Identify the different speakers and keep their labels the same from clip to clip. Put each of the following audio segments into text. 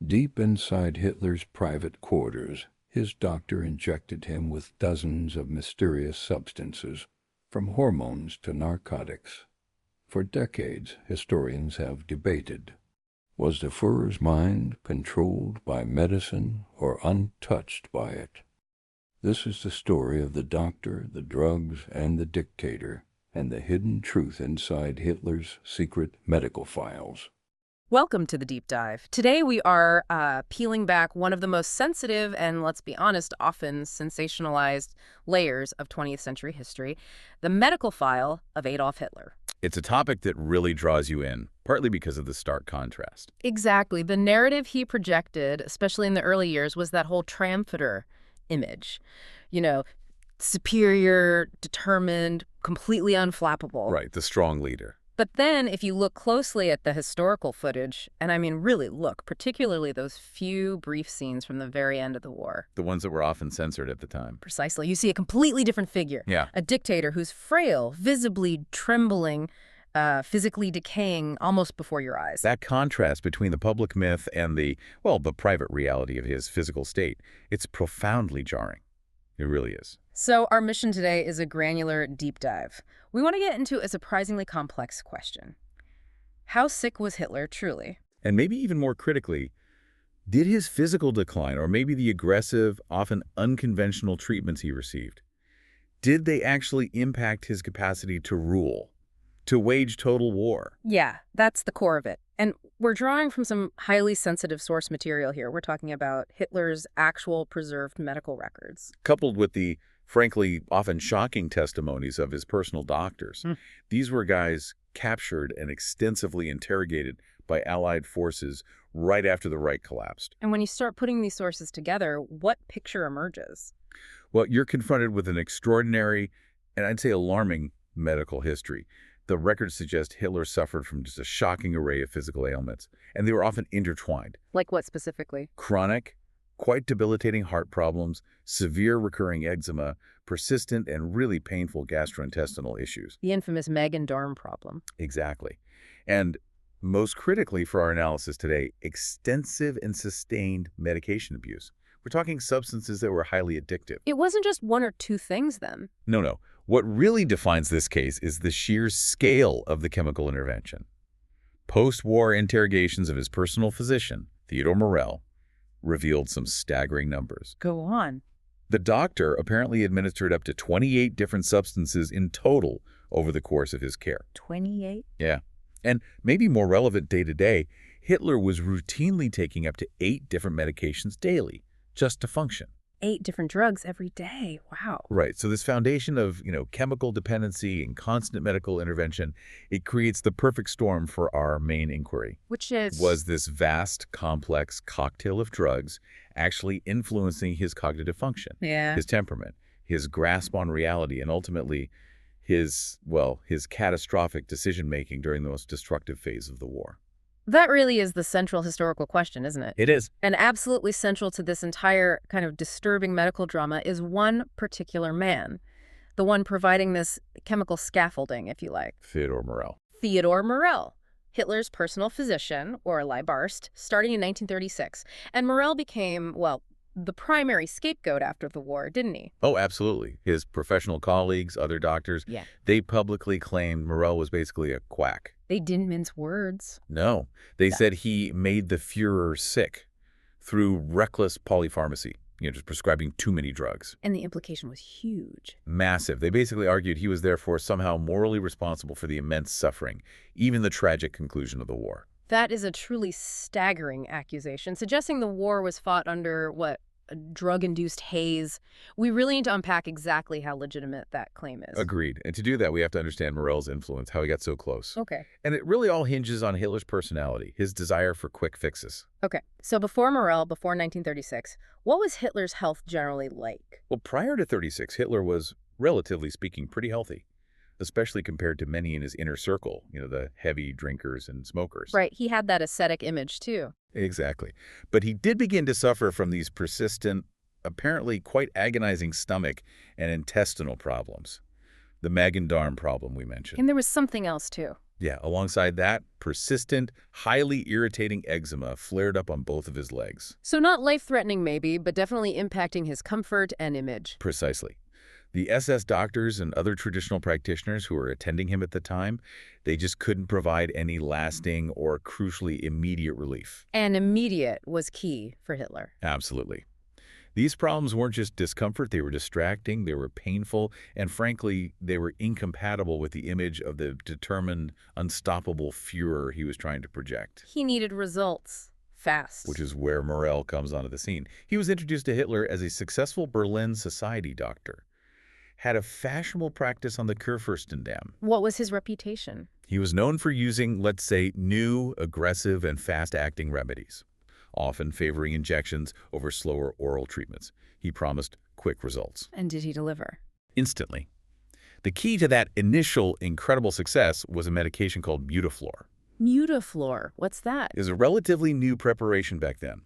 Speaker 1: Deep inside Hitler's private quarters, his doctor injected him with dozens of mysterious substances, from hormones to narcotics. For decades, historians have debated, was the Führer's mind controlled by medicine or untouched by it? This is the story of the doctor, the drugs, and the dictator, and the hidden truth inside Hitler's secret medical files.
Speaker 2: Welcome to the Deep Dive. Today we are peeling back one of the most sensitive and, let's be honest, often sensationalized layers of 20th century history, the medical file of Adolf Hitler.
Speaker 3: It's a topic that really draws you in, partly because of the stark contrast.
Speaker 2: Exactly. The narrative he projected, especially in the early years, was that whole triumphator image. You know, superior, determined, completely unflappable.
Speaker 3: Right, the strong leader.
Speaker 2: But then, if you look closely at the historical footage, and I mean really look, particularly those few brief scenes from the very end of the war.
Speaker 3: The ones that were often censored at the time.
Speaker 2: Precisely. You see a completely different figure.
Speaker 3: Yeah.
Speaker 2: A dictator who's frail, visibly trembling, physically decaying almost before your eyes.
Speaker 3: That contrast between the public myth and the private reality of his physical state, it's profoundly jarring. It really is.
Speaker 2: So our mission today is a granular deep dive. We want to get into a surprisingly complex question. How sick was Hitler truly?
Speaker 3: And maybe even more critically, did his physical decline, or maybe the aggressive, often unconventional treatments he received, did they actually impact his capacity to rule, to wage total war?
Speaker 2: Yeah, that's the core of it. And we're drawing from some highly sensitive source material here. We're talking about Hitler's actual preserved medical records.
Speaker 3: Coupled with the, frankly, often shocking testimonies of his personal doctors. These were guys captured and extensively interrogated by Allied forces right after the Reich collapsed.
Speaker 2: And when you start putting these sources together, what picture emerges?
Speaker 3: Well, you're confronted with an extraordinary, and I'd say alarming, medical history. The records suggest Hitler suffered from just a shocking array of physical ailments, and they were often intertwined.
Speaker 2: Like what specifically?
Speaker 3: Chronic, quite debilitating heart problems, severe recurring eczema, persistent and really painful gastrointestinal issues.
Speaker 2: The infamous Magen-Darm problem.
Speaker 3: Exactly. And most critically for our analysis today, extensive and sustained medication abuse. We're talking substances that were highly addictive.
Speaker 2: It wasn't just one or two things then.
Speaker 3: No. What really defines this case is the sheer scale of the chemical intervention. Post-war interrogations of his personal physician, Theodor Morell, revealed some staggering numbers.
Speaker 2: Go on.
Speaker 3: The doctor apparently administered up to 28 different substances in total over the course of his care.
Speaker 2: 28?
Speaker 3: Yeah. And maybe more relevant day to day, Hitler was routinely taking up to 8 different medications daily just to function.
Speaker 2: 8 different drugs every day. Wow.
Speaker 3: Right. So this foundation of, chemical dependency and constant medical intervention, it creates the perfect storm for our main inquiry.
Speaker 2: Which is?
Speaker 3: Was this vast, complex cocktail of drugs actually influencing his cognitive function?
Speaker 2: Yeah.
Speaker 3: His temperament, his grasp on reality, and ultimately his catastrophic decision-making during the most destructive phase of the war?
Speaker 2: That really is the central historical question, isn't it?
Speaker 3: It is.
Speaker 2: And absolutely central to this entire kind of disturbing medical drama is one particular man, the one providing this chemical scaffolding, if you like.
Speaker 3: Theodor Morell.
Speaker 2: Theodor Morell, Hitler's personal physician, or Leibarzt, starting in 1936. And Morell became, the primary scapegoat after the war, didn't he?
Speaker 3: Oh, absolutely. His professional colleagues, other doctors, they publicly claimed Morell was basically a quack.
Speaker 2: They didn't mince words.
Speaker 3: No. They said he made the Führer sick through reckless polypharmacy, just prescribing too many drugs.
Speaker 2: And the implication was huge.
Speaker 3: Massive. They basically argued he was therefore somehow morally responsible for the immense suffering, even the tragic conclusion of the war.
Speaker 2: That is a truly staggering accusation, suggesting the war was fought under, a drug-induced haze. We really need to unpack exactly how legitimate that claim is.
Speaker 3: Agreed. And to do that, we have to understand Morell's influence, how he got so close.
Speaker 2: Okay.
Speaker 3: And it really all hinges on Hitler's personality, his desire for quick fixes.
Speaker 2: Okay. So before Morell, before 1936, what was Hitler's health generally like?
Speaker 3: Well, prior to 36, Hitler was, relatively speaking, pretty healthy, especially compared to many in his inner circle, the heavy drinkers and smokers.
Speaker 2: Right. He had that ascetic image, too.
Speaker 3: Exactly. But he did begin to suffer from these persistent, apparently quite agonizing stomach and intestinal problems. The Magen-Darm problem we mentioned.
Speaker 2: And there was something else, too.
Speaker 3: Yeah, alongside that, persistent, highly irritating eczema flared up on both of his legs.
Speaker 2: So not life-threatening maybe, but definitely impacting his comfort and image.
Speaker 3: Precisely. The SS doctors and other traditional practitioners who were attending him at the time, they just couldn't provide any lasting or crucially immediate relief.
Speaker 2: And immediate was key for Hitler.
Speaker 3: Absolutely. These problems weren't just discomfort, they were distracting, they were painful, and frankly, they were incompatible with the image of the determined, unstoppable Führer he was trying to project.
Speaker 2: He needed results. Fast.
Speaker 3: Which is where Morell comes onto the scene. He was introduced to Hitler as a successful Berlin society doctor. Had a fashionable practice on the Kurfürstendamm.
Speaker 2: What was his reputation?
Speaker 3: He was known for using, let's say, new, aggressive, and fast-acting remedies, often favoring injections over slower oral treatments. He promised quick results.
Speaker 2: And did he deliver?
Speaker 3: Instantly. The key to that initial incredible success was a medication called Mutaflor.
Speaker 2: Mutaflor. What's that?
Speaker 3: It was a relatively new preparation back then.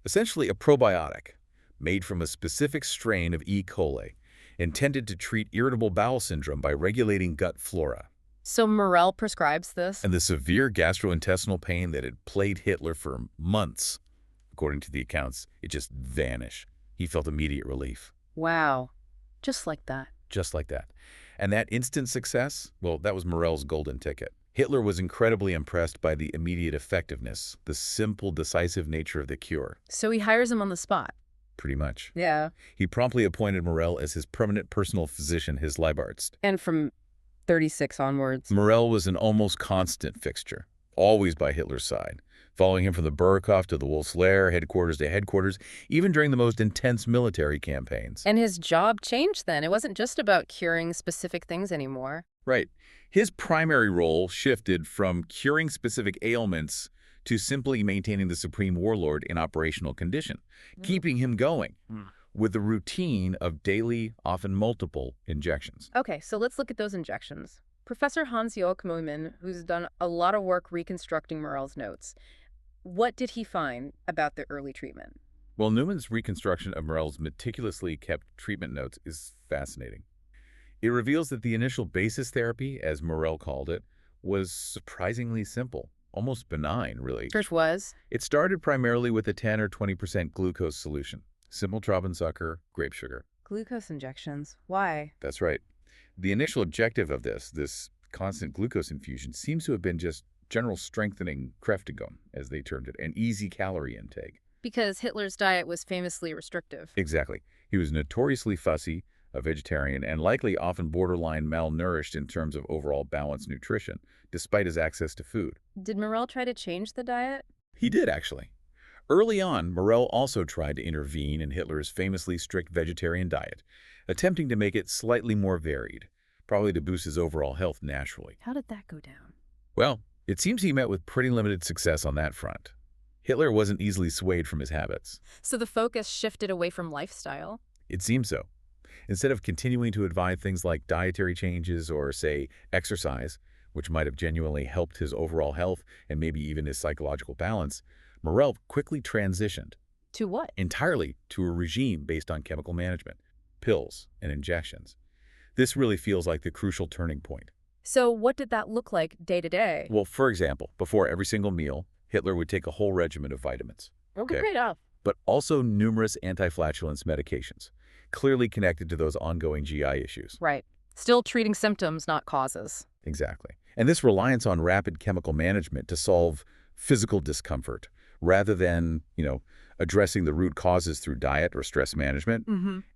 Speaker 3: Essentially a probiotic made from a specific strain of E. coli, intended to treat irritable bowel syndrome by regulating gut flora.
Speaker 2: So Morell prescribes this?
Speaker 3: And the severe gastrointestinal pain that had plagued Hitler for months, according to the accounts, it just vanished. He felt immediate relief.
Speaker 2: Wow. Just like that.
Speaker 3: Just like that. And that instant success, well, that was Morell's golden ticket. Hitler was incredibly impressed by the immediate effectiveness, the simple, decisive nature of the cure.
Speaker 2: So he hires him on the spot.
Speaker 3: Pretty much.
Speaker 2: Yeah.
Speaker 3: He promptly appointed Morell as his permanent personal physician, his Leibarzt.
Speaker 2: And from 36 onwards.
Speaker 3: Morell was an almost constant fixture, always by Hitler's side, following him from the Burghof to the Wolf's Lair, headquarters to headquarters, even during the most intense military campaigns.
Speaker 2: And his job changed then. It wasn't just about curing specific things anymore.
Speaker 3: Right. His primary role shifted from curing specific ailments to simply maintaining the supreme warlord in operational condition, keeping him going with the routine of daily, often multiple, injections.
Speaker 2: Okay, so let's look at those injections. Professor Hans-Joachim Neumann, who's done a lot of work reconstructing Morell's notes, what did he find about the early treatment?
Speaker 3: Well, Neumann's reconstruction of Morell's meticulously kept treatment notes is fascinating. It reveals that the initial basis therapy, as Morell called it, was surprisingly simple. Almost benign, really.
Speaker 2: Which was?
Speaker 3: It started primarily with a 10 or 20% glucose solution. Simple Traubenzucker, grape sugar.
Speaker 2: Glucose injections. Why?
Speaker 3: That's right. The initial objective of this constant glucose infusion, seems to have been just general strengthening Kräftigung, as they termed it, an easy calorie intake.
Speaker 2: Because Hitler's diet was famously restrictive.
Speaker 3: Exactly. He was notoriously fussy, a vegetarian, and likely often borderline malnourished in terms of overall balanced nutrition, despite his access to food.
Speaker 2: Did Morell try to change the diet?
Speaker 3: He did, actually. Early on, Morell also tried to intervene in Hitler's famously strict vegetarian diet, attempting to make it slightly more varied, probably to boost his overall health naturally.
Speaker 2: How did that go down?
Speaker 3: Well, it seems he met with pretty limited success on that front. Hitler wasn't easily swayed from his habits.
Speaker 2: So the focus shifted away from lifestyle?
Speaker 3: It seems so. Instead of continuing to advise things like dietary changes or, say, exercise, which might have genuinely helped his overall health and maybe even his psychological balance, Morell quickly transitioned.
Speaker 2: To what?
Speaker 3: Entirely to a regime based on chemical management, pills, and injections. This really feels like the crucial turning point.
Speaker 2: So what did that look like day to day?
Speaker 3: Well, for example, before every single meal, Hitler would take a whole regimen of vitamins.
Speaker 2: Okay, great off.
Speaker 3: But also numerous anti-flatulence medications, clearly connected to those ongoing GI issues.
Speaker 2: Right. Still treating symptoms, not causes.
Speaker 3: Exactly. And this reliance on rapid chemical management to solve physical discomfort, rather than, addressing the root causes through diet or stress management,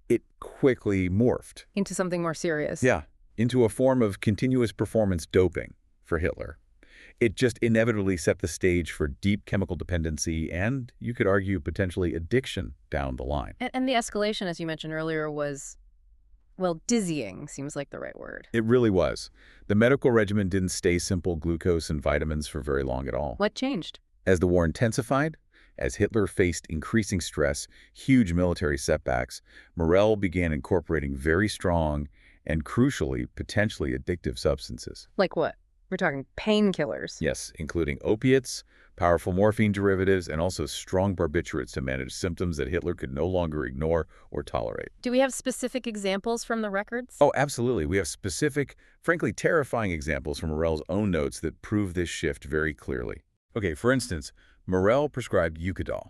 Speaker 3: it quickly morphed.
Speaker 2: Into something more serious.
Speaker 3: Yeah, into a form of continuous performance doping for Hitler. It just inevitably set the stage for deep chemical dependency and, you could argue, potentially addiction down the line.
Speaker 2: And the escalation, as you mentioned earlier, was, well, dizzying seems like the right word.
Speaker 3: It really was. The medical regimen didn't stay simple glucose and vitamins for very long at all.
Speaker 2: What changed?
Speaker 3: As the war intensified, as Hitler faced increasing stress, huge military setbacks, Morell began incorporating very strong and, crucially, potentially addictive substances.
Speaker 2: Like what? We're talking painkillers.
Speaker 3: Yes, including opiates, powerful morphine derivatives, and also strong barbiturates to manage symptoms that Hitler could no longer ignore or tolerate.
Speaker 2: Do we have specific examples from the records?
Speaker 3: Oh, absolutely. We have specific, frankly terrifying examples from Morell's own notes that prove this shift very clearly. Okay, for instance, Morell prescribed Eucadol.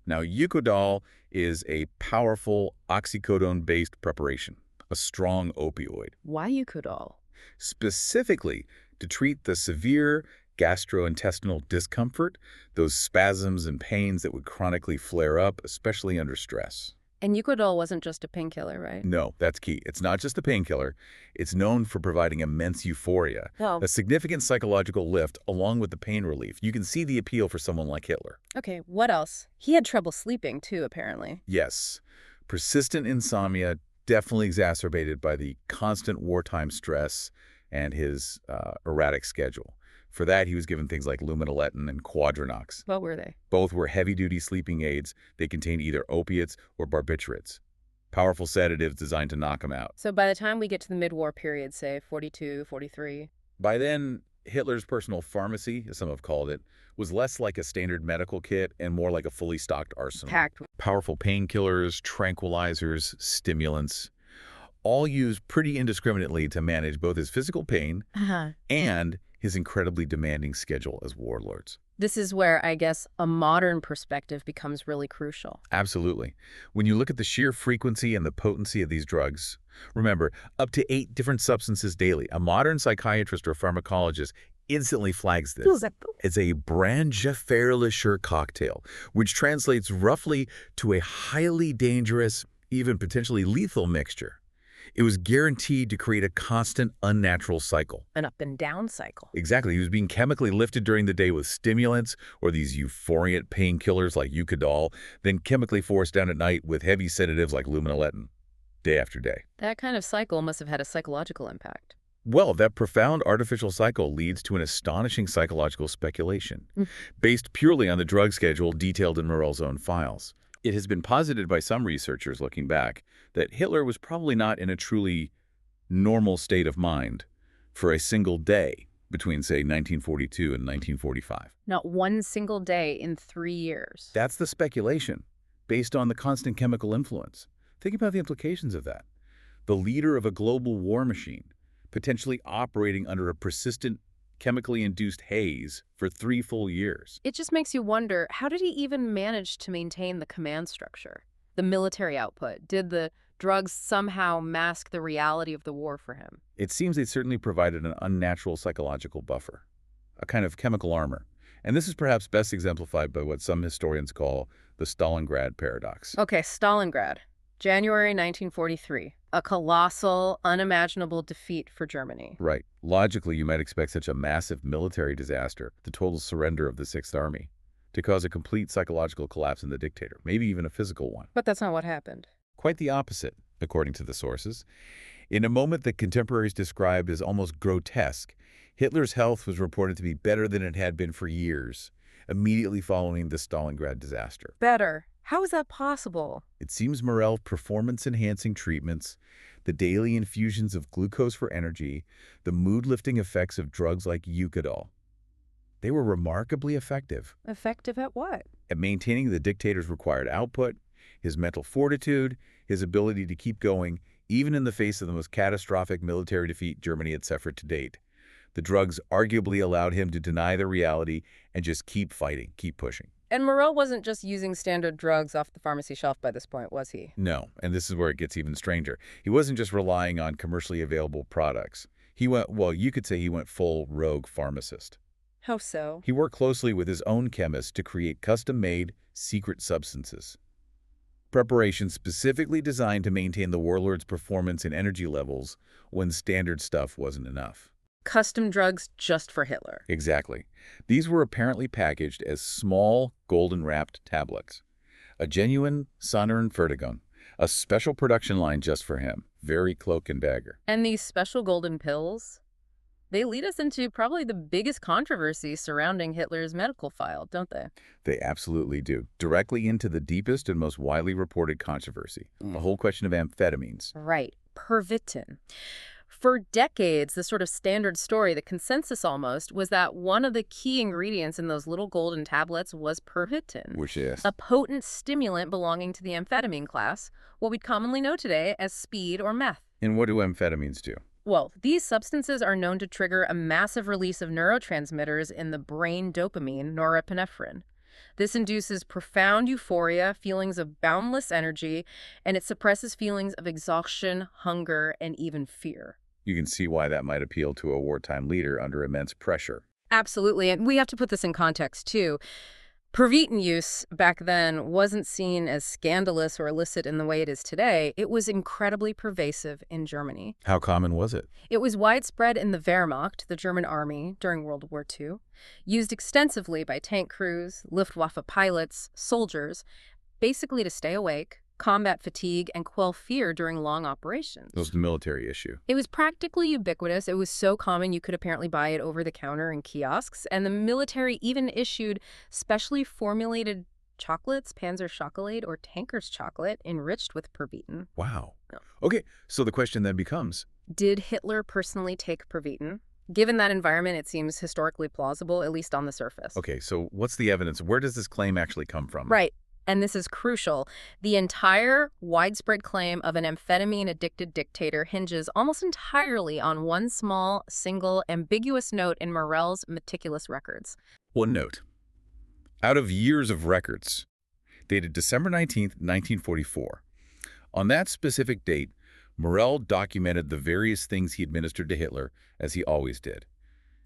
Speaker 3: Now, Eucadol is a powerful oxycodone-based preparation, a strong opioid,
Speaker 2: Why Eucadol?
Speaker 3: specifically to treat the severe gastrointestinal discomfort, those spasms and pains that would chronically flare up, especially under stress.
Speaker 2: And Eucadol wasn't just a painkiller, right?
Speaker 3: No, that's key. It's not just a painkiller. It's known for providing immense euphoria,
Speaker 2: Oh.
Speaker 3: a significant psychological lift along with the pain relief. You can see the appeal for someone like Hitler.
Speaker 2: Okay, what else? He had trouble sleeping, too, apparently.
Speaker 3: Yes, persistent insomnia, definitely exacerbated by the constant wartime stress and his erratic schedule. For that, he was given things like luminelentin and Quadranox.
Speaker 2: What were they?
Speaker 3: Both were heavy-duty sleeping aids. They contained either opiates or barbiturates, powerful sedatives designed to knock him out.
Speaker 2: So by the time we get to the mid-war period, say 42, 43.
Speaker 3: By then, Hitler's personal pharmacy, as some have called it, was less like a standard medical kit and more like a fully stocked arsenal.
Speaker 2: Packed with
Speaker 3: Powerful painkillers, tranquilizers, stimulants, all used pretty indiscriminately to manage both his physical pain and his incredibly demanding schedule as warlords.
Speaker 2: This is where, I guess, a modern perspective becomes really crucial.
Speaker 3: Absolutely. When you look at the sheer frequency and the potency of these drugs, remember, up to 8 different substances daily, a modern psychiatrist or pharmacologist instantly flags this as a brandgefährlicher cocktail, which translates roughly to a highly dangerous, even potentially lethal mixture. It was guaranteed to create a constant, unnatural cycle.
Speaker 2: An up and down cycle.
Speaker 3: Exactly. He was being chemically lifted during the day with stimulants or these euphoriant painkillers like Eucadol, then chemically forced down at night with heavy sedatives like luminelentin, day after day.
Speaker 2: That kind of cycle must have had a psychological impact.
Speaker 3: Well, that profound artificial cycle leads to an astonishing psychological speculation, based purely on the drug schedule detailed in Morell's own files. It has been posited by some researchers looking back that Hitler was probably not in a truly normal state of mind for a single day between, say, 1942 and 1945.
Speaker 2: Not one single day in 3 years.
Speaker 3: That's the speculation, based on the constant chemical influence. Think about the implications of that. The leader of a global war machine, potentially operating under a persistent chemically induced haze for 3 full years.
Speaker 2: It just makes you wonder, how did he even manage to maintain the command structure? The military output? Did the drugs somehow mask the reality of the war for him?
Speaker 3: It seems they certainly provided an unnatural psychological buffer, a kind of chemical armor. And this is perhaps best exemplified by what some historians call the Stalingrad paradox.
Speaker 2: Okay, Stalingrad, January 1943. A colossal, unimaginable defeat for Germany.
Speaker 3: Right. Logically, you might expect such a massive military disaster, the total surrender of the Sixth Army, to cause a complete psychological collapse in the dictator, maybe even a physical one.
Speaker 2: But that's not what happened.
Speaker 3: Quite the opposite, according to the sources. In a moment that contemporaries described as almost grotesque, Hitler's health was reported to be better than it had been for years, immediately following the Stalingrad disaster.
Speaker 2: Better? How is that possible?
Speaker 3: It seems Morell's performance-enhancing treatments, the daily infusions of glucose for energy, the mood-lifting effects of drugs like Eucadol, they were remarkably effective.
Speaker 2: Effective at what?
Speaker 3: At maintaining the dictator's required output, his mental fortitude, his ability to keep going, even in the face of the most catastrophic military defeat Germany had suffered to date. The drugs arguably allowed him to deny the reality and just keep fighting, keep pushing.
Speaker 2: And Morell wasn't just using standard drugs off the pharmacy shelf by this point, was he?
Speaker 3: No, and this is where it gets even stranger. He wasn't just relying on commercially available products. He went, well, you could say he went full rogue pharmacist.
Speaker 2: How so?
Speaker 3: He worked closely with his own chemists to create custom-made secret substances. Preparations specifically designed to maintain the warlord's performance and energy levels when standard stuff wasn't enough.
Speaker 2: Custom drugs just for Hitler.
Speaker 3: Exactly. These were apparently packaged as small, golden-wrapped tablets. A genuine Sonnerin Fertigon, a special production line just for him. Very cloak and dagger.
Speaker 2: And these special golden pills? They lead us into probably the biggest controversy surrounding Hitler's medical file, don't they?
Speaker 3: They absolutely do. Directly into the deepest and most widely reported controversy. The whole question of amphetamines.
Speaker 2: Right. Pervitin. For decades, the sort of standard story, the consensus almost, was that one of the key ingredients in those little golden tablets was Pervitin,
Speaker 3: Which is?
Speaker 2: a potent stimulant belonging to the amphetamine class, what we'd commonly know today as speed or meth.
Speaker 3: And what do amphetamines do?
Speaker 2: Well, these substances are known to trigger a massive release of neurotransmitters in the brain dopamine, norepinephrine. This induces profound euphoria, feelings of boundless energy, and it suppresses feelings of exhaustion, hunger, and even fear.
Speaker 3: You can see why that might appeal to a wartime leader under immense pressure.
Speaker 2: Absolutely, and we have to put this in context, too. Pervitin use back then wasn't seen as scandalous or illicit in the way it is today. It was incredibly pervasive in Germany.
Speaker 3: How common was it?
Speaker 2: It was widespread in the Wehrmacht, the German army, during World War II, used extensively by tank crews, Luftwaffe pilots, soldiers, basically to stay awake, combat fatigue, and quell fear during long operations.
Speaker 3: It was the military issue.
Speaker 2: It was practically ubiquitous. It was so common you could apparently buy it over the counter in kiosks, and the military even issued specially formulated chocolates, Panzer Chocolate or Tanker's Chocolate, enriched with Pervitin.
Speaker 3: Wow.
Speaker 2: No.
Speaker 3: Okay, so the question then becomes,
Speaker 2: Did Hitler personally take Pervitin? Given that environment, it seems historically plausible, at least on the surface.
Speaker 3: okay, so what's the evidence? Where does this claim actually come from?
Speaker 2: Right. And this is crucial. The entire widespread claim of an amphetamine-addicted dictator hinges almost entirely on one small, single, ambiguous note in Morell's meticulous records.
Speaker 3: One note. Out of years of records, dated December 19th, 1944. On that specific date, Morell documented the various things he administered to Hitler, as he always did.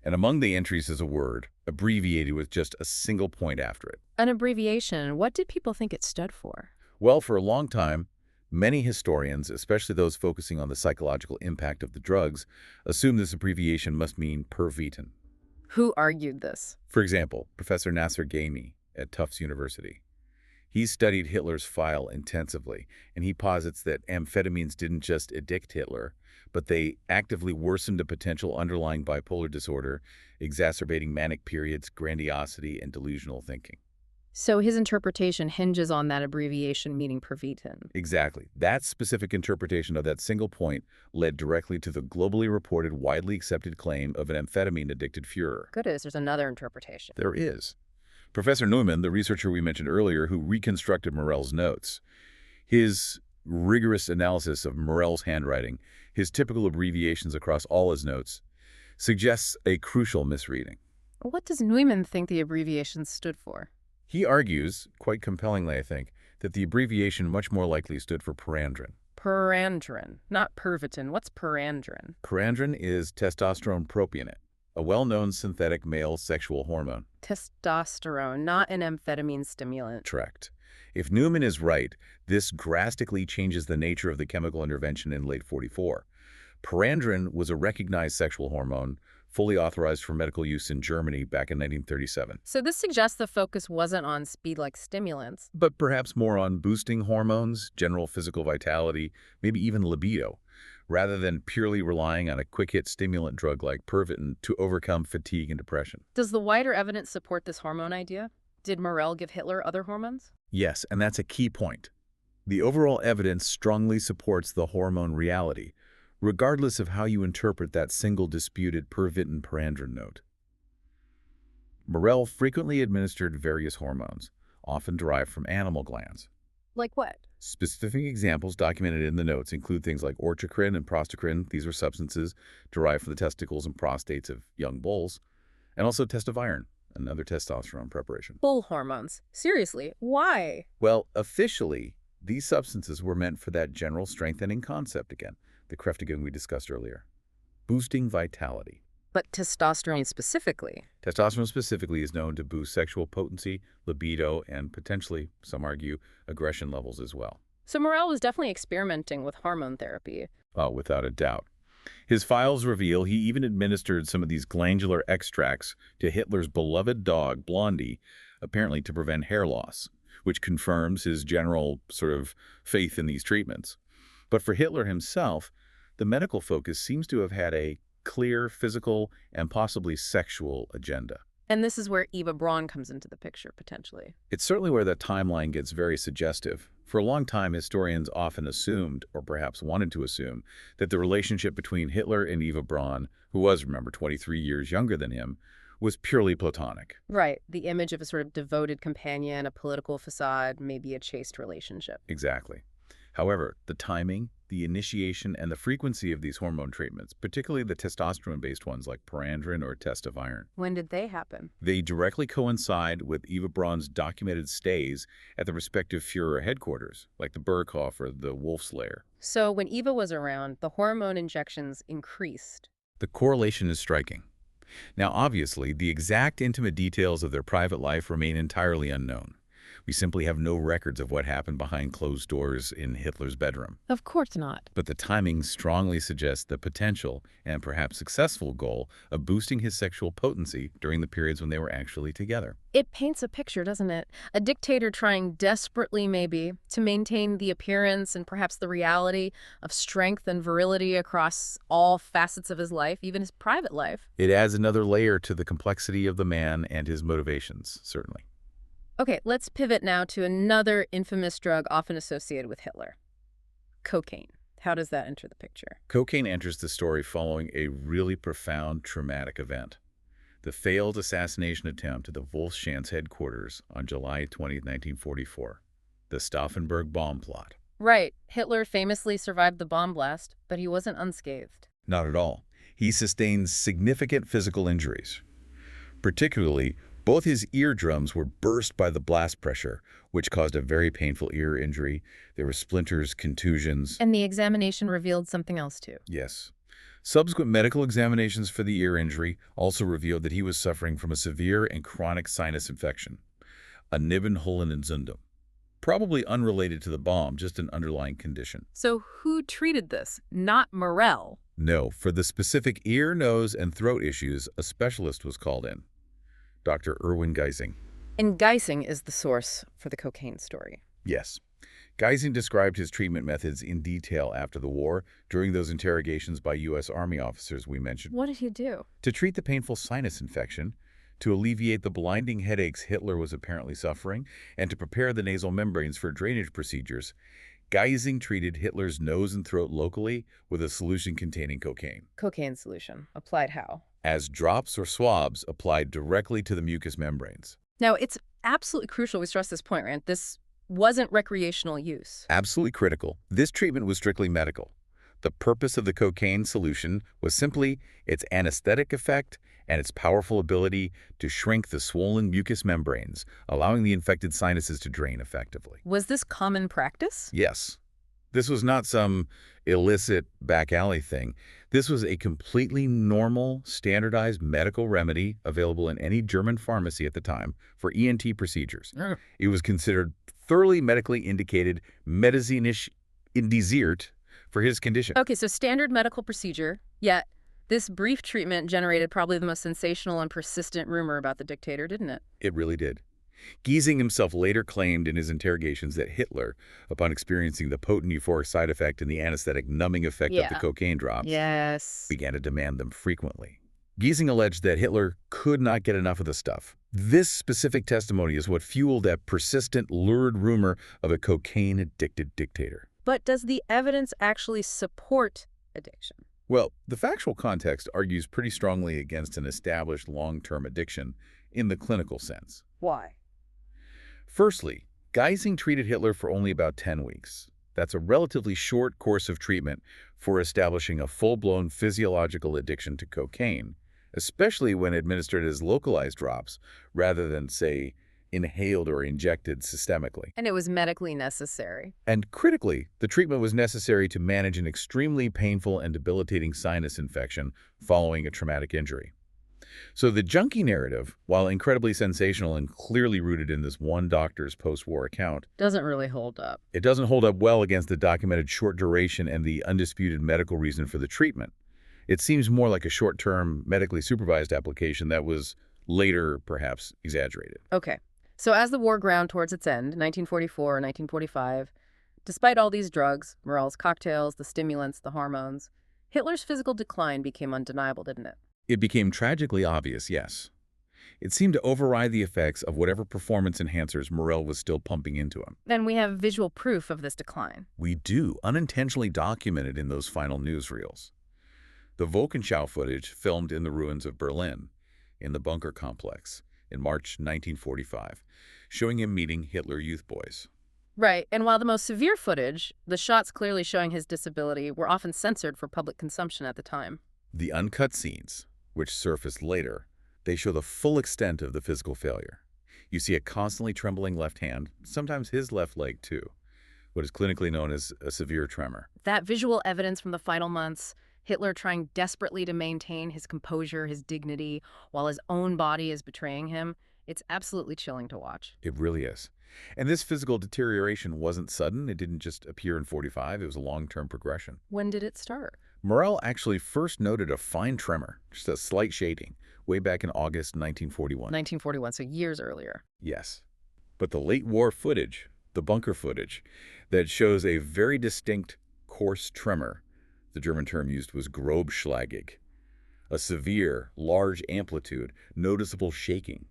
Speaker 3: And among the entries is a word, abbreviated with just a single point after it.
Speaker 2: An abbreviation, what did people think it stood for?
Speaker 3: Well, for a long time, many historians, especially those focusing on the psychological impact of the drugs, assume this abbreviation must mean Pervitin.
Speaker 2: Who argued this?
Speaker 3: For example, Professor Nasser Ghaemi at Tufts University. He studied Hitler's file intensively, and he posits that amphetamines didn't just addict Hitler, but they actively worsened a potential underlying bipolar disorder, exacerbating manic periods, grandiosity, and delusional thinking.
Speaker 2: So his interpretation hinges on that abbreviation meaning Pervitin.
Speaker 3: Exactly. That specific interpretation of that single point led directly to the globally reported, widely accepted claim of an amphetamine-addicted Führer.
Speaker 2: Goodness, there's another interpretation.
Speaker 3: There is. Professor Neumann, the researcher we mentioned earlier who reconstructed Morell's notes, his rigorous analysis of Morell's handwriting, his typical abbreviations across all his notes, suggests a crucial misreading.
Speaker 2: What does Neumann think the abbreviation stood for?
Speaker 3: He argues, quite compellingly I think, that the abbreviation much more likely stood for perandrin.
Speaker 2: Perandrin, not Pervitin. What's perandrin?
Speaker 3: Perandrin is testosterone propionate, a well-known synthetic male sexual hormone.
Speaker 2: Testosterone, not an amphetamine stimulant.
Speaker 3: Correct. If Neumann is right, this drastically changes the nature of the chemical intervention in late 44. Perandrin was a recognized sexual hormone, fully authorized for medical use in Germany back in 1937.
Speaker 2: So this suggests the focus wasn't on speed-like stimulants.
Speaker 3: But perhaps more on boosting hormones, general physical vitality, maybe even libido, rather than purely relying on a quick-hit stimulant drug like Pervitin to overcome fatigue and depression.
Speaker 2: Does the wider evidence support this hormone idea? Did Morell give Hitler other hormones?
Speaker 3: Yes, and that's a key point. The overall evidence strongly supports the hormone reality, regardless of how you interpret that single disputed Pervitin-perandrin note. Morell frequently administered various hormones, often derived from animal glands.
Speaker 2: Like what?
Speaker 3: Specific examples documented in the notes include things like orchocrine and prostocrine. These are substances derived from the testicles and prostates of young bulls, and also testivirin, another testosterone preparation.
Speaker 2: Bull hormones. Seriously, why?
Speaker 3: Well, officially, these substances were meant for that general strengthening concept again, the Kräftigung we discussed earlier. Boosting vitality.
Speaker 2: But testosterone specifically?
Speaker 3: Testosterone specifically is known to boost sexual potency, libido, and potentially, some argue, aggression levels as well.
Speaker 2: So Morell was definitely experimenting with hormone therapy.
Speaker 3: Oh, without a doubt. His files reveal he even administered some of these glandular extracts to Hitler's beloved dog, Blondie, apparently to prevent hair loss, which confirms his general sort of faith in these treatments. But for Hitler himself, the medical focus seems to have had a clear physical and possibly sexual agenda.
Speaker 2: And this is where Eva Braun comes into the picture, potentially.
Speaker 3: It's certainly where that timeline gets very suggestive. For a long time, historians often assumed, or perhaps wanted to assume, that the relationship between Hitler and Eva Braun, who was, remember, 23 years younger than him, was purely platonic.
Speaker 2: Right. The image of a sort of devoted companion, a political facade, maybe a chaste relationship.
Speaker 3: Exactly. However, the timing, the initiation, and the frequency of these hormone treatments, particularly the testosterone-based ones like Perandrin or test of iron,
Speaker 2: When did they happen?
Speaker 3: they directly coincide with Eva Braun's documented stays at the respective Führer headquarters, like the Burghof or the Wolf's Lair.
Speaker 2: So when Eva was around, the hormone injections increased.
Speaker 3: The correlation is striking. Now, obviously, the exact intimate details of their private life remain entirely unknown. We simply have no records of what happened behind closed doors in Hitler's bedroom.
Speaker 2: Of course not.
Speaker 3: But the timing strongly suggests the potential and perhaps successful goal of boosting his sexual potency during the periods when they were actually together.
Speaker 2: It paints a picture, doesn't it? A dictator trying desperately, maybe, to maintain the appearance and perhaps the reality of strength and virility across all facets of his life, even his private life.
Speaker 3: It adds another layer to the complexity of the man and his motivations, certainly.
Speaker 2: Okay, let's pivot now to another infamous drug often associated with Hitler. Cocaine. How does that enter the picture?
Speaker 3: Cocaine enters the story following a really profound traumatic event. The failed assassination attempt at the Wolfschanz headquarters on July 20, 1944. The Stauffenberg bomb plot.
Speaker 2: Right. Hitler famously survived the bomb blast, but he wasn't unscathed.
Speaker 3: Not at all. He sustained significant physical injuries. Particularly, both his eardrums were burst by the blast pressure, which caused a very painful ear injury. There were splinters, contusions.
Speaker 2: And the examination revealed something else, too.
Speaker 3: Yes. Subsequent medical examinations for the ear injury also revealed that he was suffering from a severe and chronic sinus infection, a Nebenhöhlenentzündung. Probably unrelated to the bomb, just an underlying condition.
Speaker 2: So who treated this? Not Morell.
Speaker 3: No, for the specific ear, nose, and throat issues, a specialist was called in. Dr. Erwin Geising.
Speaker 2: And Geising is the source for the cocaine story.
Speaker 3: Yes. Geising described his treatment methods in detail after the war during those interrogations by U.S. Army officers we mentioned.
Speaker 2: What did he do?
Speaker 3: To treat the painful sinus infection, to alleviate the blinding headaches Hitler was apparently suffering, and to prepare the nasal membranes for drainage procedures, Geising treated Hitler's nose and throat locally with a solution containing cocaine.
Speaker 2: Cocaine solution. Applied how?
Speaker 3: As drops or swabs applied directly to the mucous membranes.
Speaker 2: Now, it's absolutely crucial we stress this point, Rand. This wasn't recreational use.
Speaker 3: Absolutely critical. This treatment was strictly medical. The purpose of the cocaine solution was simply its anesthetic effect and its powerful ability to shrink the swollen mucous membranes, allowing the infected sinuses to drain effectively.
Speaker 2: Was this common practice?
Speaker 3: Yes. This was not some illicit back alley thing. This was a completely normal, standardized medical remedy available in any German pharmacy at the time for ENT procedures. It was considered thoroughly medically indicated, medizinisch indiziert for his condition.
Speaker 2: Okay, so standard medical procedure, yet this brief treatment generated probably the most sensational and persistent rumor about the dictator, didn't it?
Speaker 3: It really did. Geising himself later claimed in his interrogations that Hitler, upon experiencing the potent euphoric side effect and the anesthetic numbing effect of the cocaine drops, began to demand them frequently. Geising alleged that Hitler could not get enough of the stuff. This specific testimony is what fueled that persistent, lurid rumor of a cocaine-addicted dictator.
Speaker 2: But does the evidence actually support addiction?
Speaker 3: Well, the factual context argues pretty strongly against an established long-term addiction in the clinical sense.
Speaker 2: Why?
Speaker 3: Firstly, Geising treated Hitler for only about 10 weeks. That's a relatively short course of treatment for establishing a full-blown physiological addiction to cocaine, especially when administered as localized drops rather than, say, inhaled or injected systemically.
Speaker 2: And it was medically necessary.
Speaker 3: And critically, the treatment was necessary to manage an extremely painful and debilitating sinus infection following a traumatic injury. So the junkie narrative, while incredibly sensational and clearly rooted in this one doctor's post-war account,
Speaker 2: Doesn't really hold up.
Speaker 3: it doesn't hold up well against the documented short duration and the undisputed medical reason for the treatment. It seems more like a short-term, medically supervised application that was later, perhaps, exaggerated.
Speaker 2: Okay. So as the war ground towards its end, 1944 and 1945, despite all these drugs, Morell's cocktails, the stimulants, the hormones, Hitler's physical decline became undeniable, didn't it?
Speaker 3: It became tragically obvious, yes. It seemed to override the effects of whatever performance enhancers Morell was still pumping into him.
Speaker 2: Then we have visual proof of this decline.
Speaker 3: We do, unintentionally documented in those final newsreels. The Wochenschau footage filmed in the ruins of Berlin, in the bunker complex, in March 1945, showing him meeting Hitler Youth boys.
Speaker 2: Right, and while the most severe footage, the shots clearly showing his disability, were often censored for public consumption at the time.
Speaker 3: The uncut scenes, which surfaced later, they show the full extent of the physical failure. You see a constantly trembling left hand, sometimes his left leg too, what is clinically known as a severe tremor.
Speaker 2: That visual evidence from the final months, Hitler trying desperately to maintain his composure, his dignity, while his own body is betraying him, it's absolutely chilling to watch.
Speaker 3: It really is. And this physical deterioration wasn't sudden. It didn't just appear in 45. It was a long-term progression.
Speaker 2: When did it start?
Speaker 3: Morell actually first noted a fine tremor, just a slight shading, way back in August 1941.
Speaker 2: 1941, so years earlier.
Speaker 3: Yes. But the late war footage, the bunker footage, that shows a very distinct coarse tremor, the German term used was grobschlägig, a severe, large amplitude, noticeable shaking.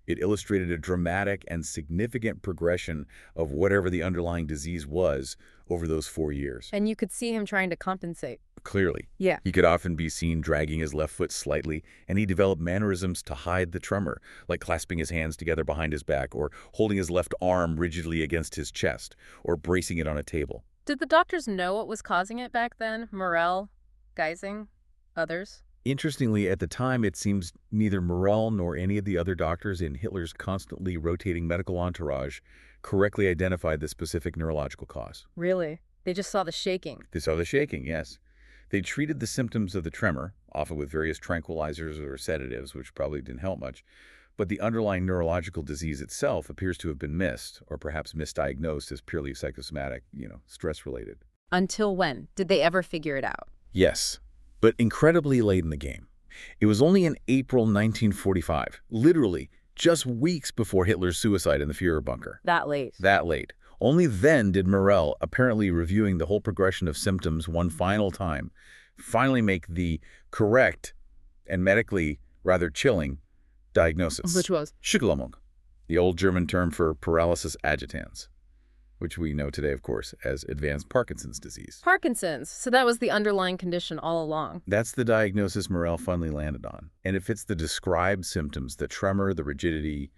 Speaker 3: It illustrated a dramatic and significant progression of whatever the underlying disease was over those 4 years.
Speaker 2: And you could see him trying to compensate.
Speaker 3: Clearly.
Speaker 2: Yeah.
Speaker 3: He could often be seen dragging his left foot slightly, and he developed mannerisms to hide the tremor, like clasping his hands together behind his back, or holding his left arm rigidly against his chest, or bracing it on a table.
Speaker 2: Did the doctors know what was causing it back then? Morell, Geising, others?
Speaker 3: Interestingly, at the time, it seems neither Morell nor any of the other doctors in Hitler's constantly rotating medical entourage correctly identified the specific neurological cause.
Speaker 2: Really? They just saw the shaking.
Speaker 3: They saw the shaking, yes. They treated the symptoms of the tremor, often with various tranquilizers or sedatives, which probably didn't help much, but the underlying neurological disease itself appears to have been missed, or perhaps misdiagnosed as purely psychosomatic, stress-related.
Speaker 2: Until when? Did they ever figure it out?
Speaker 3: Yes, but incredibly late in the game. It was only in April 1945, literally just weeks before Hitler's suicide in the Führer bunker.
Speaker 2: That late?
Speaker 3: That late. Only then did Morell, apparently reviewing the whole progression of symptoms one final time, finally make the correct and medically rather chilling diagnosis.
Speaker 2: Which was?
Speaker 3: Schocklähmung, the old German term for paralysis agitans, which we know today, of course, as advanced Parkinson's disease.
Speaker 2: Parkinson's. So that was the underlying condition all along.
Speaker 3: That's the diagnosis Morell finally landed on. And it fits the described symptoms, the tremor, the rigidity,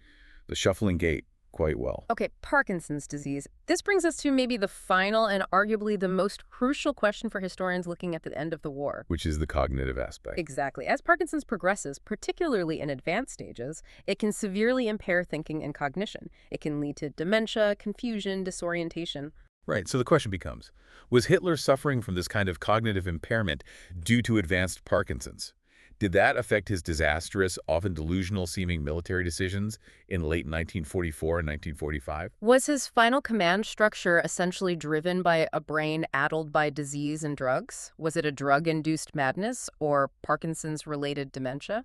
Speaker 3: the shuffling gait, quite well.
Speaker 2: Okay, Parkinson's disease. This brings us to maybe the final and arguably the most crucial question for historians looking at the end of the war.
Speaker 3: Which is the cognitive aspect.
Speaker 2: Exactly. As Parkinson's progresses, particularly in advanced stages, it can severely impair thinking and cognition. It can lead to dementia, confusion, disorientation.
Speaker 3: Right, so the question becomes, was Hitler suffering from this kind of cognitive impairment due to advanced Parkinson's? Did that affect his disastrous, often delusional-seeming military decisions in late 1944 and 1945?
Speaker 2: Was his final command structure essentially driven by a brain addled by disease and drugs? Was it a drug-induced madness or Parkinson's-related dementia?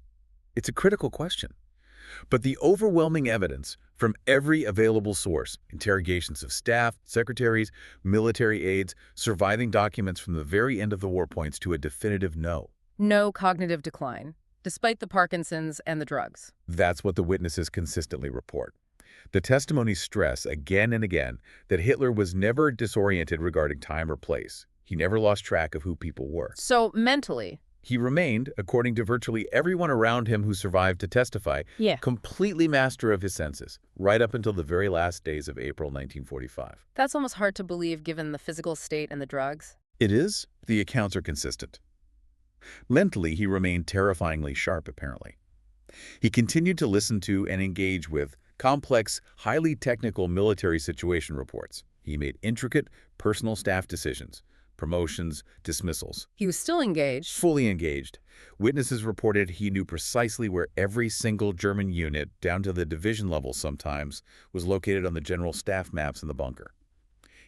Speaker 3: It's a critical question. But the overwhelming evidence from every available source, interrogations of staff, secretaries, military aides, surviving documents from the very end of the war points to a definitive no.
Speaker 2: No cognitive decline, despite the Parkinson's and the drugs.
Speaker 3: That's what the witnesses consistently report. The testimonies stress again and again that Hitler was never disoriented regarding time or place. He never lost track of who people were.
Speaker 2: So mentally,
Speaker 3: he remained, according to virtually everyone around him who survived to testify, completely master of his senses, right up until the very last days of April 1945.
Speaker 2: That's almost hard to believe given the physical state and the drugs.
Speaker 3: It is. The accounts are consistent. Mentally, he remained terrifyingly sharp, apparently. He continued to listen to and engage with complex, highly technical military situation reports. He made intricate personal staff decisions, promotions, dismissals.
Speaker 2: He was still engaged.
Speaker 3: Fully engaged. Witnesses reported he knew precisely where every single German unit, down to the division level sometimes, was located on the general staff maps in the bunker.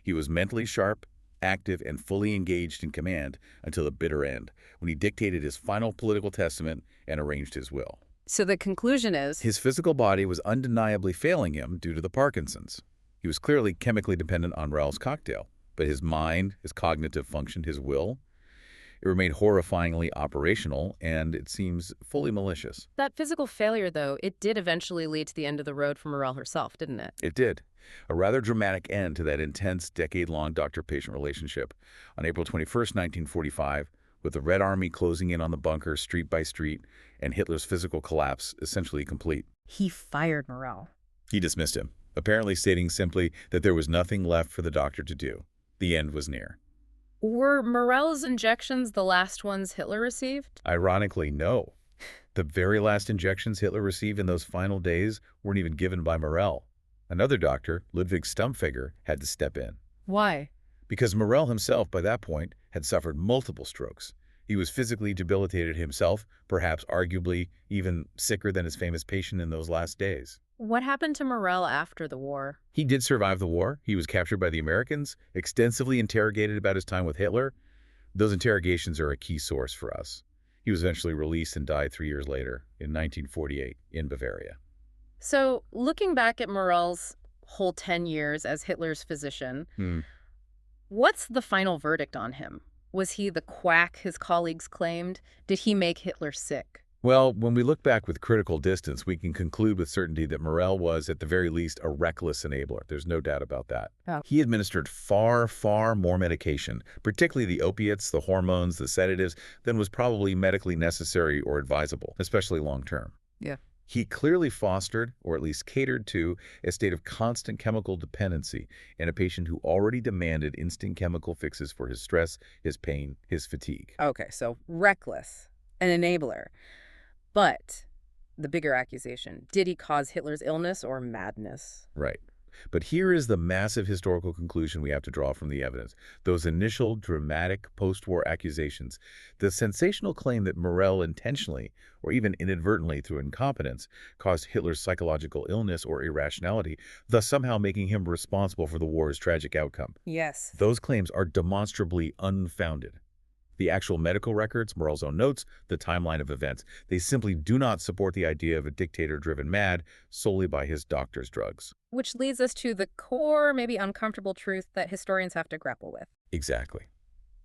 Speaker 3: He was mentally sharp, active, and fully engaged in command until the bitter end, when he dictated his final political testament and arranged his will.
Speaker 2: So the conclusion is,
Speaker 3: his physical body was undeniably failing him due to the Parkinson's. He was clearly chemically dependent on Morell's cocktail, but his mind, his cognitive function, his will, It remained horrifyingly operational, and it seems fully malicious.
Speaker 2: That physical failure, though, it did eventually lead to the end of the road for Morell herself, didn't it?
Speaker 3: It did. A rather dramatic end to that intense, decade-long doctor-patient relationship. On April 21st, 1945, with the Red Army closing in on the bunker street by street and Hitler's physical collapse essentially complete.
Speaker 2: He fired Morell.
Speaker 3: He dismissed him, apparently stating simply that there was nothing left for the doctor to do. The end was near.
Speaker 2: Were Morell's injections the last ones Hitler received?
Speaker 3: Ironically, no. The very last injections Hitler received in those final days weren't even given by Morell. Another doctor, Ludwig Stumpfegger, had to step in.
Speaker 2: Why?
Speaker 3: Because Morell himself, by that point, had suffered multiple strokes. He was physically debilitated himself, perhaps arguably even sicker than his famous patient in those last days.
Speaker 2: What happened to Morell after the war?
Speaker 3: He did survive the war. He was captured by the Americans, extensively interrogated about his time with Hitler. Those interrogations are a key source for us. He was eventually released and died 3 years later, in 1948, in Bavaria.
Speaker 2: So, looking back at Morell's whole 10 years as Hitler's physician, what's the final verdict on him? Was he the quack his colleagues claimed? Did he make Hitler sick?
Speaker 3: Well, when we look back with critical distance, we can conclude with certainty that Morell was, at the very least, a reckless enabler. There's no doubt about that.
Speaker 2: Oh.
Speaker 3: He administered far, far more medication, particularly the opiates, the hormones, the sedatives, than was probably medically necessary or advisable, especially long-term.
Speaker 2: Yeah.
Speaker 3: He clearly fostered, or at least catered to, a state of constant chemical dependency in a patient who already demanded instant chemical fixes for his stress, his pain, his fatigue.
Speaker 2: Okay, so reckless, an enabler. But the bigger accusation, did he cause Hitler's illness or madness?
Speaker 3: Right. But here is the massive historical conclusion we have to draw from the evidence. Those initial dramatic post-war accusations, the sensational claim that Morell intentionally, or even inadvertently through incompetence, caused Hitler's psychological illness or irrationality, thus somehow making him responsible for the war's tragic outcome.
Speaker 2: Yes.
Speaker 3: Those claims are demonstrably unfounded. The actual medical records, Morell's own notes, the timeline of events, they simply do not support the idea of a dictator driven mad solely by his doctor's drugs.
Speaker 2: Which leads us to the core, maybe uncomfortable truth that historians have to grapple with.
Speaker 3: Exactly.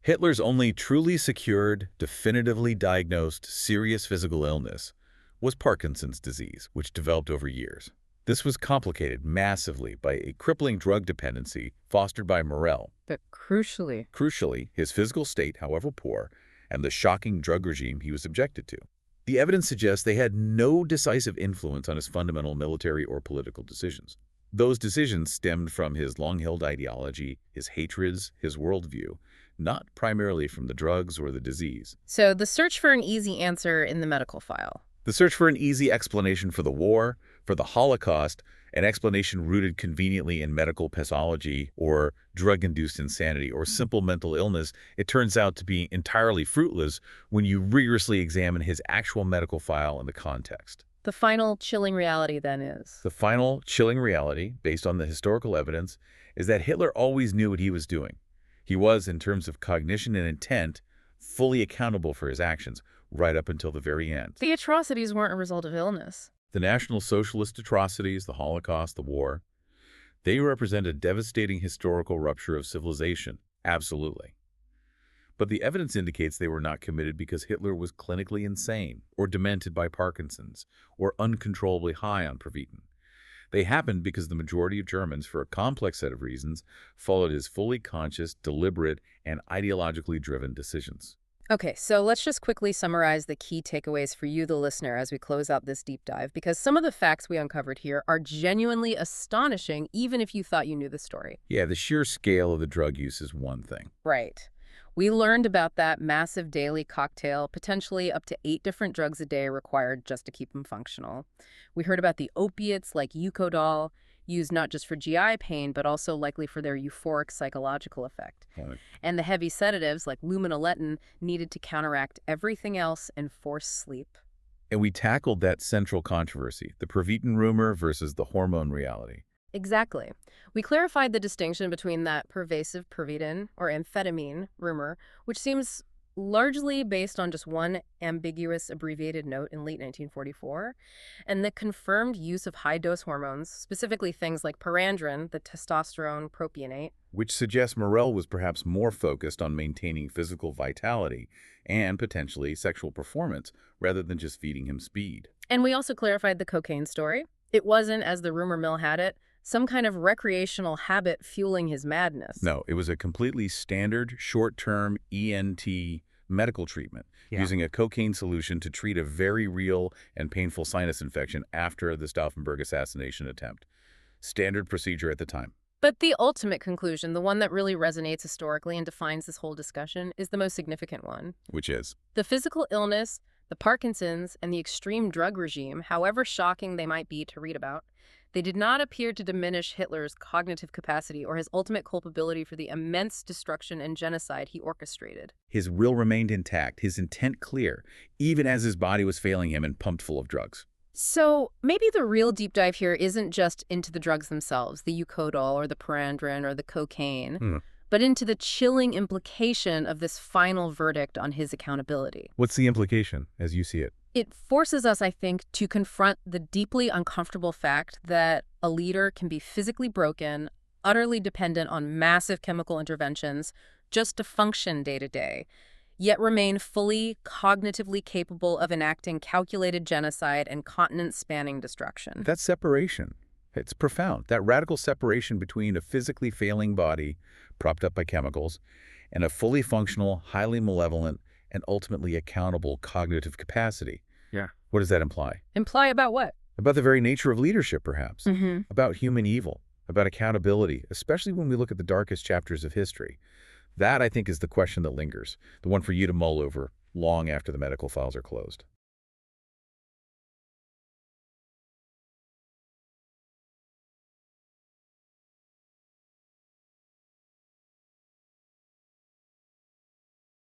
Speaker 3: Hitler's only truly secured, definitively diagnosed serious physical illness was Parkinson's disease, which developed over years. This was complicated massively by a crippling drug dependency fostered by Morell.
Speaker 2: But crucially,
Speaker 3: his physical state, however poor, and the shocking drug regime he was subjected to. The evidence suggests they had no decisive influence on his fundamental military or political decisions. Those decisions stemmed from his long-held ideology, his hatreds, his worldview, not primarily from the drugs or the disease.
Speaker 2: So the search for an easy answer in the medical file.
Speaker 3: The search for an easy explanation for the war, for the Holocaust, an explanation rooted conveniently in medical pathology or drug-induced insanity or simple mental illness, it turns out to be entirely fruitless when you rigorously examine his actual medical file in the context.
Speaker 2: The final chilling reality then is?
Speaker 3: The final chilling reality, based on the historical evidence, is that Hitler always knew what he was doing. He was, in terms of cognition and intent, fully accountable for his actions, right up until the very end.
Speaker 2: The atrocities weren't a result of illness.
Speaker 3: The National Socialist atrocities, the Holocaust, the war, they represent a devastating historical rupture of civilization, absolutely. But the evidence indicates they were not committed because Hitler was clinically insane, or demented by Parkinson's, or uncontrollably high on Provitin. They happened because the majority of Germans, for a complex set of reasons, followed his fully conscious, deliberate, and ideologically driven decisions.
Speaker 2: Okay, so let's just quickly summarize the key takeaways for you, the listener, as we close out this deep dive, because some of the facts we uncovered here are genuinely astonishing, even if you thought you knew the story.
Speaker 3: Yeah, the sheer scale of the drug use is one thing.
Speaker 2: Right. We learned about that massive daily cocktail, potentially up to 8 different drugs a day required just to keep him functional. We heard about the opiates like Eucodol, used not just for GI pain, but also likely for their euphoric psychological effect.
Speaker 3: Right.
Speaker 2: And the heavy sedatives like luminaletin needed to counteract everything else and force sleep.
Speaker 3: And we tackled that central controversy, the Provitin rumor versus the hormone reality.
Speaker 2: Exactly. We clarified the distinction between that pervasive Provitin or amphetamine rumor, which seems largely based on just one ambiguous abbreviated note in late 1944, and the confirmed use of high-dose hormones, specifically things like parandrin, the testosterone propionate.
Speaker 3: Which suggests Morell was perhaps more focused on maintaining physical vitality and potentially sexual performance rather than just feeding him speed.
Speaker 2: And we also clarified the cocaine story. It wasn't, as the rumor mill had it, some kind of recreational habit fueling his madness.
Speaker 3: No, it was a completely standard short-term ENT medical treatment, using a cocaine solution to treat a very real and painful sinus infection after the Stauffenberg assassination attempt. Standard procedure at the time.
Speaker 2: But the ultimate conclusion, the one that really resonates historically and defines this whole discussion, is the most significant one.
Speaker 3: Which is?
Speaker 2: The physical illness, the Parkinson's, and the extreme drug regime, however shocking they might be to read about, they did not appear to diminish Hitler's cognitive capacity or his ultimate culpability for the immense destruction and genocide he orchestrated.
Speaker 3: His will remained intact, his intent clear, even as his body was failing him and pumped full of drugs.
Speaker 2: So maybe the real deep dive here isn't just into the drugs themselves, the Eucodol or the Parandrin or the cocaine, but into the chilling implication of this final verdict on his accountability.
Speaker 3: What's the implication, as you see it?
Speaker 2: It forces us, I think, to confront the deeply uncomfortable fact that a leader can be physically broken, utterly dependent on massive chemical interventions just to function day to day, yet remain fully cognitively capable of enacting calculated genocide and continent-spanning destruction.
Speaker 3: That separation, it's profound. That radical separation between a physically failing body, propped up by chemicals, and a fully functional, highly malevolent, and ultimately accountable cognitive capacity.
Speaker 4: Yeah.
Speaker 3: What does that imply?
Speaker 2: Imply about what?
Speaker 3: About the very nature of leadership, perhaps. About human evil, about accountability, especially when we look at the darkest chapters of history. That, I think, is the question that lingers, the one for you to mull over long after the medical files are closed.